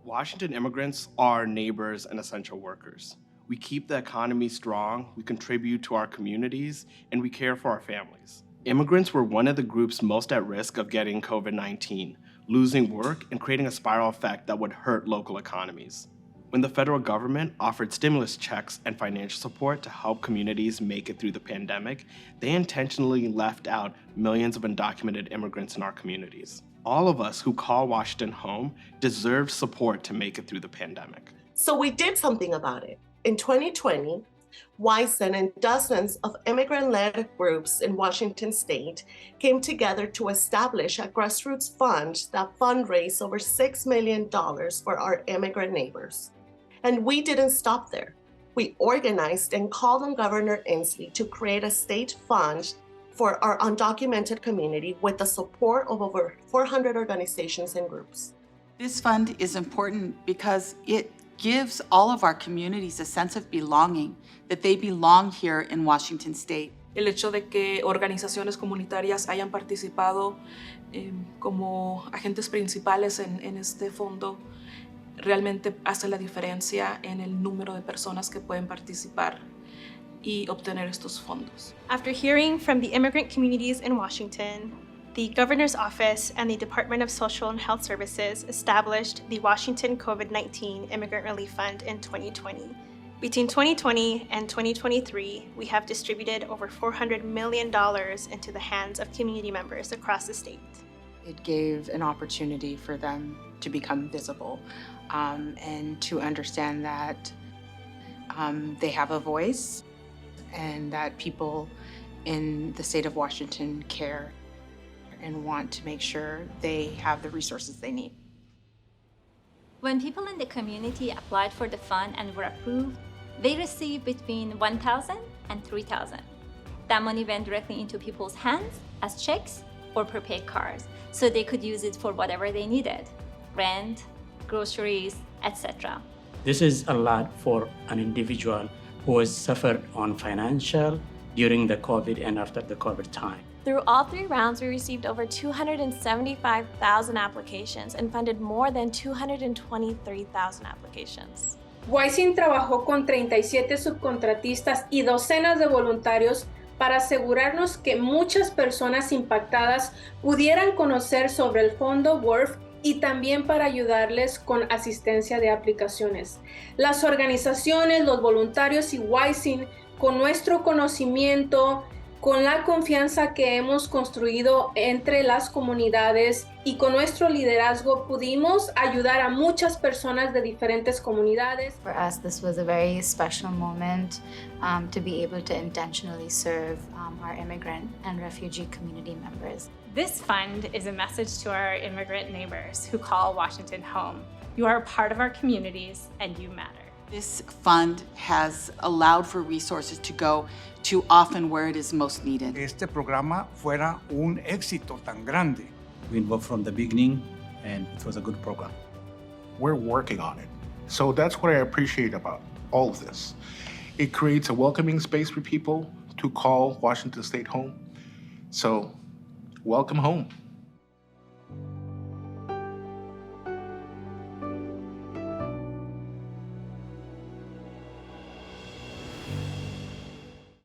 Washington immigrants are neighbors and essential workers. We keep the economy strong, we contribute to our communities, and we care for our families. Immigrants were one of the groups most at risk of getting COVID-19, losing work and creating a spiral effect that would hurt local economies. When the federal government offered stimulus checks and financial support to help communities make it through the pandemic, they intentionally left out millions of undocumented immigrants in our communities. All of us who call Washington home deserve support to make it through the pandemic. So we did something about it. In 2020, WISN and dozens of immigrant-led groups in Washington state came together to establish a grassroots fund that fundraised over $6 million for our immigrant neighbors. And we didn't stop there. We organized and called on Governor Inslee to create a state fund for our undocumented community with the support of over 400 organizations and groups. This fund is important because it gives all of our communities a sense of belonging, that they belong here in Washington State. El hecho de que organizaciones comunitarias hayan participado como agentes principales en este fondo realmente hace la diferencia en el número de personas que pueden participar y obtener estos fondos. After hearing from the immigrant communities in Washington, the Governor's Office and the Department of Social and Health Services established the Washington COVID-19 Immigrant Relief Fund in 2020. Between 2020 and 2023, we have distributed over $400 million into the hands of community members across the state. It gave an opportunity for them to become visible and to understand that they have a voice and that people in the state of Washington care and want to make sure they have the resources they need. When people in the community applied for the fund and were approved, they received between $1,000 and $3,000. That money went directly into people's hands as checks or prepaid cards, so they could use it for whatever they needed: rent, groceries, etc. This is a lot for an individual who has suffered on financial during the COVID and after the COVID time. Through all 3 rounds, we received over 275,000 applications and funded more than 223,000 applications. WISN trabajó con 37 subcontratistas y docenas de voluntarios para asegurarnos que muchas personas impactadas pudieran conocer sobre el fondo WRF y también para ayudarles con asistencia de aplicaciones. Las organizaciones, los voluntarios y WISN, con nuestro conocimiento, con la confianza que hemos construido entre las comunidades y con nuestro liderazgo, pudimos ayudar a muchas personas de diferentes comunidades. For us, this was a very special moment to be able to intentionally serve our immigrant and refugee community members. This fund is a message to our immigrant neighbors who call Washington home. You are a part of our communities and you matter. This fund has allowed for resources to go to often where it is most needed. Este programa fuera un éxito tan grande. We involved from the beginning and it was a good program. We're working on it. So that's what I appreciate about all of this. It creates a welcoming space for people to call Washington State home. So welcome home.